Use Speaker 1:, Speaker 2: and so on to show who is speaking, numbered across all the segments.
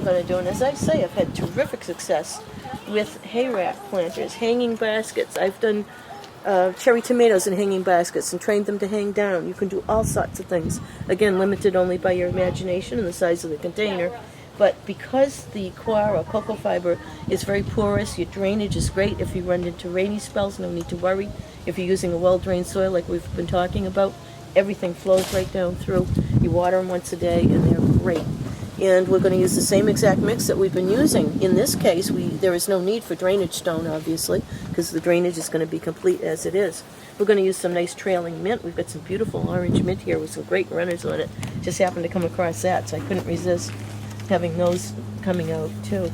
Speaker 1: going to do. And as I say, I've had terrific success with hayrack planters, hanging baskets. I've done cherry tomatoes in hanging baskets and trained them to hang down. You can do all sorts of things. Again, limited only by your imagination and the size of the container. But because the coir or cocoa fiber is very porous, your drainage is great. If you run into rainy spells, no need to worry. If you're using a well-drained soil like we've been talking about, everything flows right down through. You water them once a day and they're great. And we're going to use the same exact mix that we've been using. In this case, there is no need for drainage stone, obviously, because the drainage is going to be complete as it is. We're going to use some nice trailing mint. We've got some beautiful orange mint here with some great runners on it. Just happened to come across that, so I couldn't resist having those coming out too.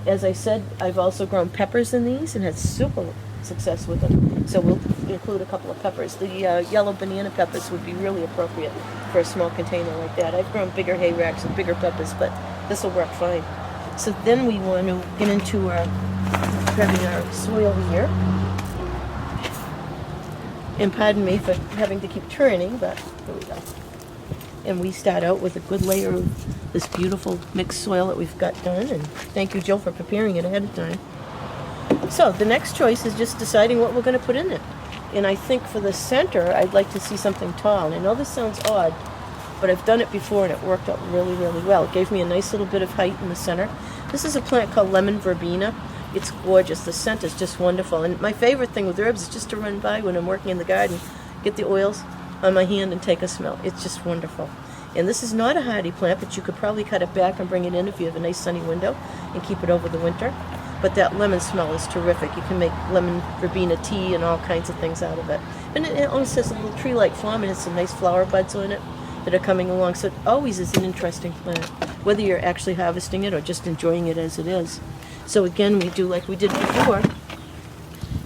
Speaker 1: As I said, I've also grown peppers in these and had super success with them. So we'll include a couple of peppers. The yellow banana peppers would be really appropriate for a small container like that. I've grown bigger hay racks with bigger peppers, but this will work fine. So then we want to get into grabbing our soil here. And pardon me for having to keep turning, but here we go. And we start out with a good layer of this beautiful mixed soil that we've got done. And thank you, Jill, for preparing it ahead of time. So the next choice is just deciding what we're going to put in it. And I think for the center, I'd like to see something tall. And I know this sounds odd, but I've done it before and it worked out really, really well. It gave me a nice little bit of height in the center. This is a plant called Lemon Verbena. It's gorgeous. The scent is just wonderful. And my favorite thing with herbs is just to run by when I'm working in the garden, get the oils on my hand and take a smell. It's just wonderful. And this is not a hardy plant, but you could probably cut it back and bring it in if you have a nice sunny window and keep it over the winter. But that lemon smell is terrific. You can make lemon verbena tea and all kinds of things out of it. And it almost has a little tree-like form and has some nice flower buds on it that are coming along. So it always is an interesting plant, whether you're actually harvesting it or just enjoying it as it is. So again, we do like we did before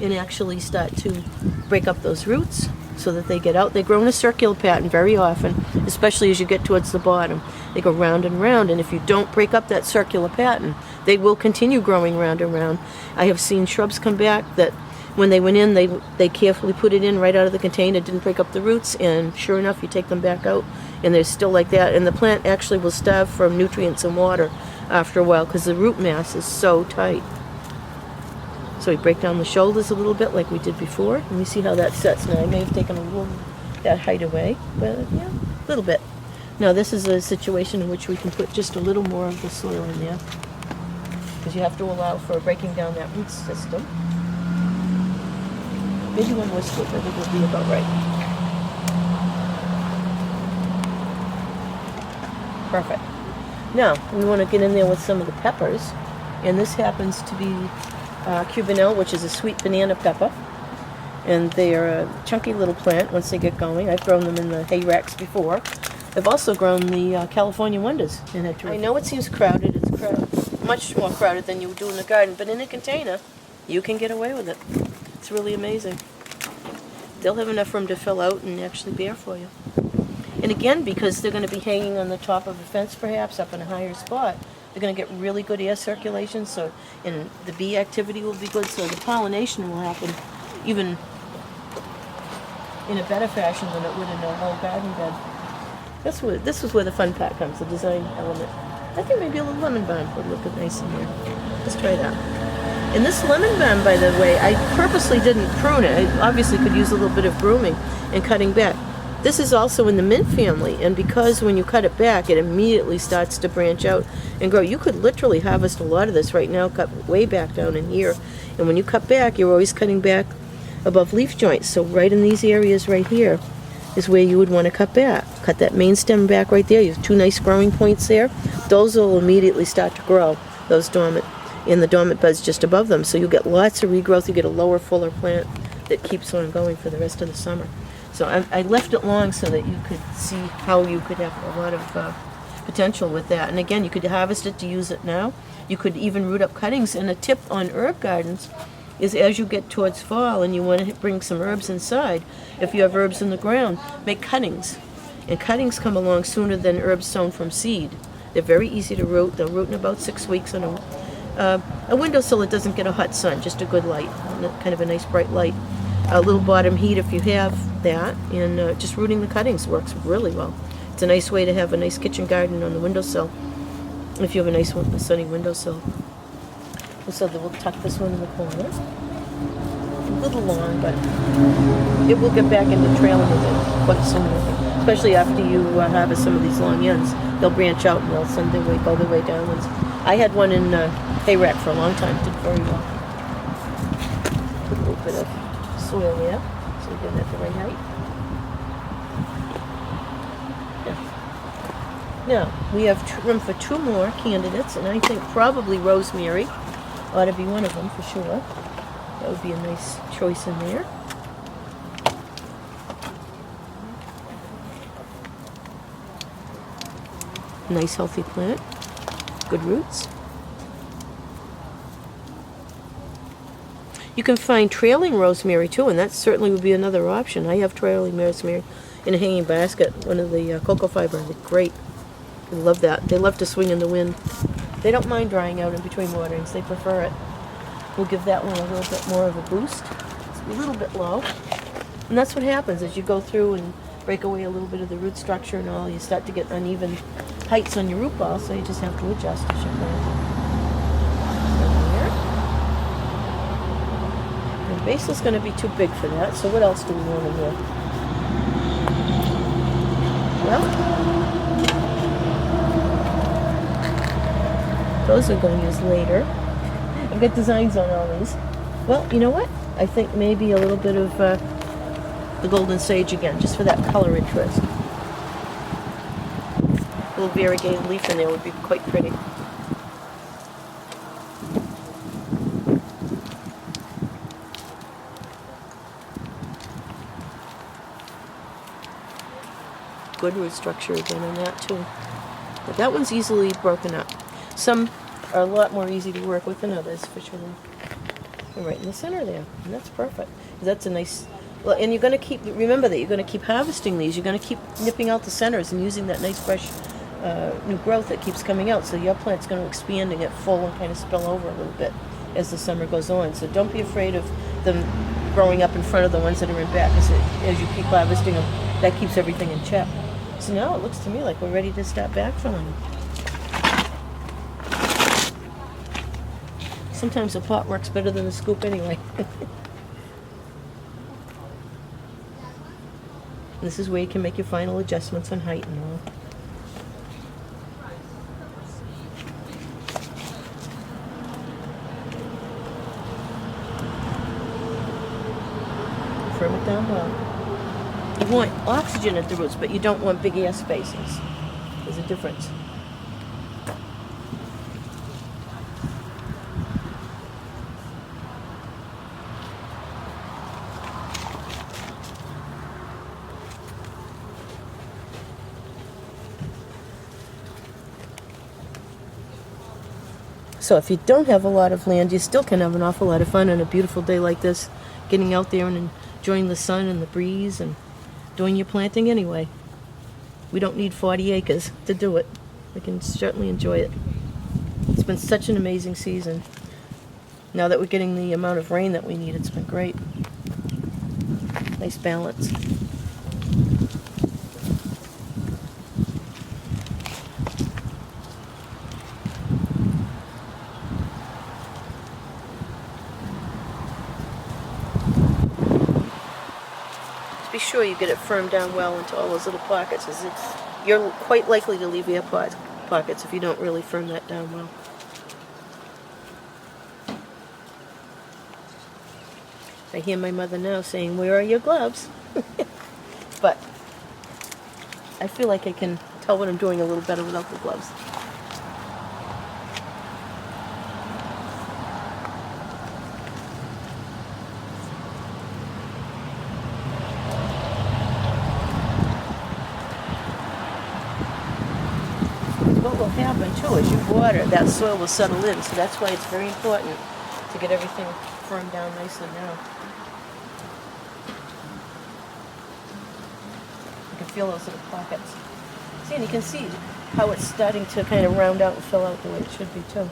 Speaker 1: and actually start to break up those roots so that they get out. They grow in a circular pattern very often, especially as you get towards the bottom. They go round and round, and if you don't break up that circular pattern, they will continue growing round and round. I have seen shrubs come back that when they went in, they carefully put it in right out of the container, didn't break up the roots, and sure enough, you take them back out, and they're still like that. And the plant actually will starve from nutrients and water after a while because the root mass is so tight. So we break down the shoulders a little bit like we did before, and we see how that sets. Now I may have taken a little that height away, but yeah, a little bit. Now this is a situation in which we can put just a little more of the soil in there, because you have to allow for breaking down that root system. Maybe one more scoop, I think will be about right. Perfect. Now we want to get in there with some of the peppers, and this happens to be Cubanelle, which is a sweet banana pepper, and they are a chunky little plant once they get going. I've grown them in the hay racks before. I've also grown the California Wonders in it. I know it seems crowded. It's crowded, much more crowded than you would do in the garden, but in a container, you can get away with it. It's really amazing. They'll have enough room to fill out and actually bear for you. And again, because they're going to be hanging on the top of a fence, perhaps up in a higher spot, they're going to get really good air circulation, so and the bee activity will be good, so the pollination will happen even in a better fashion than it would in a whole garden bed. This is where the fun part comes, the design element. I think maybe a little lemon balm would look nice in here. Let's try that. And this lemon balm, by the way, I purposely didn't prune it. I obviously could use a little bit of grooming and cutting back. This is also in the mint family, and because when you cut it back, it immediately starts to branch out and grow. You could literally harvest a lot of this right now, cut way back down in here. And when you cut back, you're always cutting back above leaf joints. So right in these areas right here is where you would want to cut back. Cut that main stem back right there. You have two nice growing points there. Those will immediately start to grow, those dormant, and the dormant buds just above them. So you get lots of regrowth. You get a lower, fuller plant that keeps on going for the rest of the summer. So I left it long so that you could see how you could have a lot of potential with that. And again, you could harvest it to use it now. You could even root up cuttings. And a tip on herb gardens is as you get towards fall and you want to bring some herbs inside, if you have herbs in the ground, make cuttings. And cuttings come along sooner than herbs sown from seed. They're very easy to root. They'll root in about 6 weeks on a windowsill that doesn't get a hot sun, just a good light, kind of a nice bright light. A little bottom heat if you have that, and just rooting the cuttings works really well. It's a nice way to have a nice kitchen garden on the windowsill. if you have a nice one, sunny windowsill. So that we'll tuck this one in the corner. A little long, but it will get back into trailing again quite soon, especially after you harvest some of these long ends. They'll branch out and they'll send their way, go their way downwards. I had one in Hayrack for a long time, did very well. Put a little bit of soil there, so we get it at the right height. Yeah. Now, we have room for 2 more candidates, and I think probably Rosemary ought to be one of them for sure. That would be a nice choice in there. Nice healthy plant, good roots. You can find trailing rosemary too, and that certainly would be another option. I have trailing rosemary in a hanging basket, one of the cocoa fiber. They're great. I love that. They love to swing in the wind. They don't mind drying out in between waterings. They prefer it. We'll give that one a little bit more of a boost. It's a little bit low. And that's what happens as you go through and break away a little bit of the root structure and all. You start to get uneven heights on your root ball, so you just have to adjust as you go. The basil's going to be too big for that, so what else do we want in here? Well, those are going to use later. I've got designs on all these. Well, you know what? I think maybe a little bit of the golden sage again, just for that color interest. A little variegated leaf in there would be quite pretty. Good root structure again on that too. But that one's easily broken up. Some are a lot more easy to work with than others, for sure. And right in the center there, and that's perfect. That's a nice. Well, and you're going to keep. Remember that you're going to keep harvesting these. You're going to keep nipping out the centers and using that nice fresh new growth that keeps coming out. So your plant's going to expand and get full and kind of spill over a little bit as the summer goes on. So don't be afraid of them growing up in front of the ones that are in back. As you keep harvesting them, that keeps everything in check. So now it looks to me like we're ready to start backfilling. Sometimes a pot works better than a scoop anyway. This is where you can make your final adjustments on height and all. Firm it down well. You want oxygen at the roots, but you don't want big air spaces. There's a difference. So if you don't have a lot of land, you still can have an awful lot of fun on a beautiful day like this, getting out there and enjoying the sun and the breeze and doing your planting anyway. We don't need 40 acres to do it. We can certainly enjoy it. It's been such an amazing season. Now that we're getting the amount of rain that we need, it's been great. Nice balance. Be sure you get it firmed down well into all those little pockets. You're quite likely to leave air pockets if you don't really firm that down well. I hear my mother now saying, "Where are your gloves?" But I feel like I can tell what I'm doing a little better without the gloves. What will happen too is you water, that soil will settle in, so that's why it's very important to get everything firmed down nicely now. You can feel those little pockets. See, and you can see how it's starting to kind of round out and fill out the way it should be too.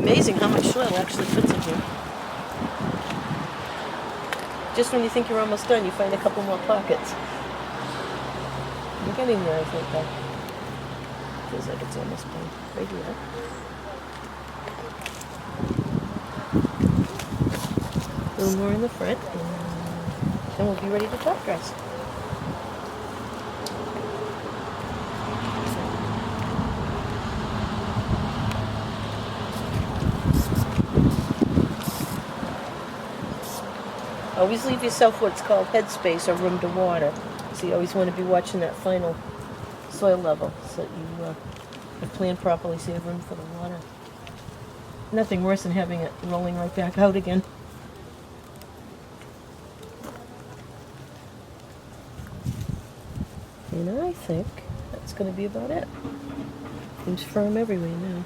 Speaker 1: Amazing how much soil actually fits in here. just when you think you're almost done, you find a couple more pockets. You're getting there, I think, though. Feels like it's almost done. Right here. A little more in the front, and then we'll be ready to top dress. Always leave yourself what's called headspace or room to water. So you always want to be watching that final soil level so that you have planned properly so you have room for the water. Nothing worse than having it rolling right back out again. And I think that's going to be about it. Seems firm everywhere now.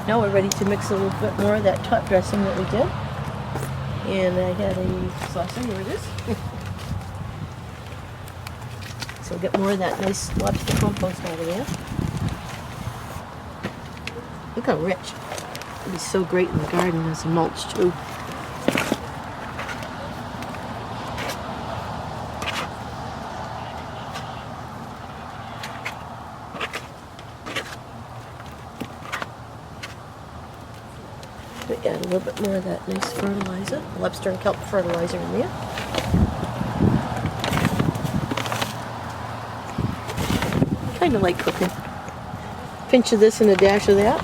Speaker 1: Now we're ready to mix a little bit more of that top dressing that we did. And I had a saucer, here it is. So we'll get more of that nice lobster compost out of there. Look how rich. It'll be so great in the garden as a mulch too. Add a little bit more of that nice fertilizer, lobster and kelp fertilizer in there. Kind of like cooking. Pinch of this and a dash of that.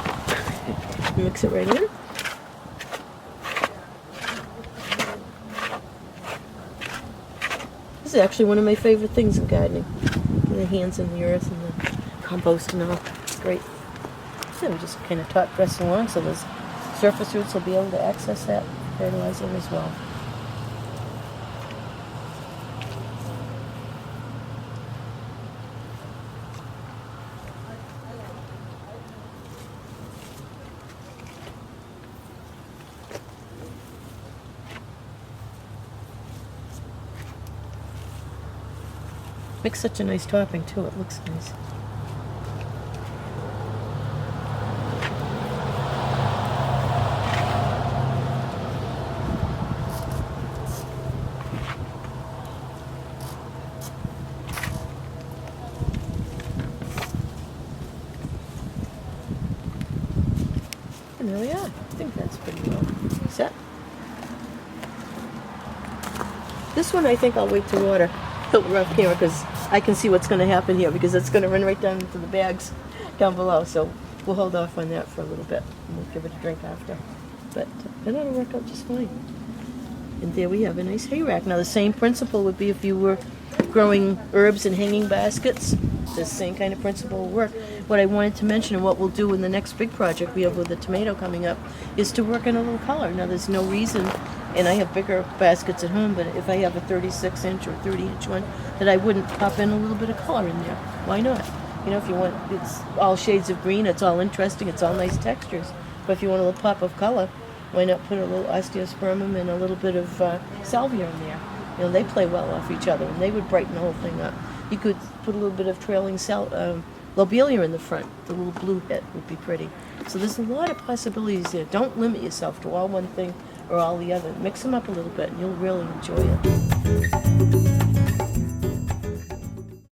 Speaker 1: Mix it right in. This is actually one of my favorite things in gardening. Getting the hands in the earth and the compost and all. It's great. So we just kind of top dress along so those surface roots will be able to access that fertilizer as well. Makes such a nice topping too, it looks nice. And there we are. I think that's pretty well set. This one I think I'll wait to water. Filter off camera because I can see what's going to happen here because it's going to run right down into the bags down below. So we'll hold off on that for a little bit and we'll give it a drink after. But it ought to work out just fine. And there we have a nice hay rack. Now the same principle would be if you were growing herbs in hanging baskets. The same kind of principle will work. What I wanted to mention and what we'll do in the next big project we have with the tomato coming up is to work in a little color. Now there's no reason, and I have bigger baskets at home, but if I have a 36-inch or 30-inch one, that I wouldn't pop in a little bit of color in there. Why not? You know, if you want, it's all shades of green, it's all interesting, it's all nice textures. But if you want a little pop of color, why not put a little osteospermum and a little bit of salvia in there? You know, they play well off each other, and they would brighten the whole thing up. You could put a little bit of trailing lobelia in the front. The little blue bit would be pretty. So there's a lot of possibilities there. Don't limit yourself to all one thing or all the other. Mix them up a little bit, and you'll really enjoy it.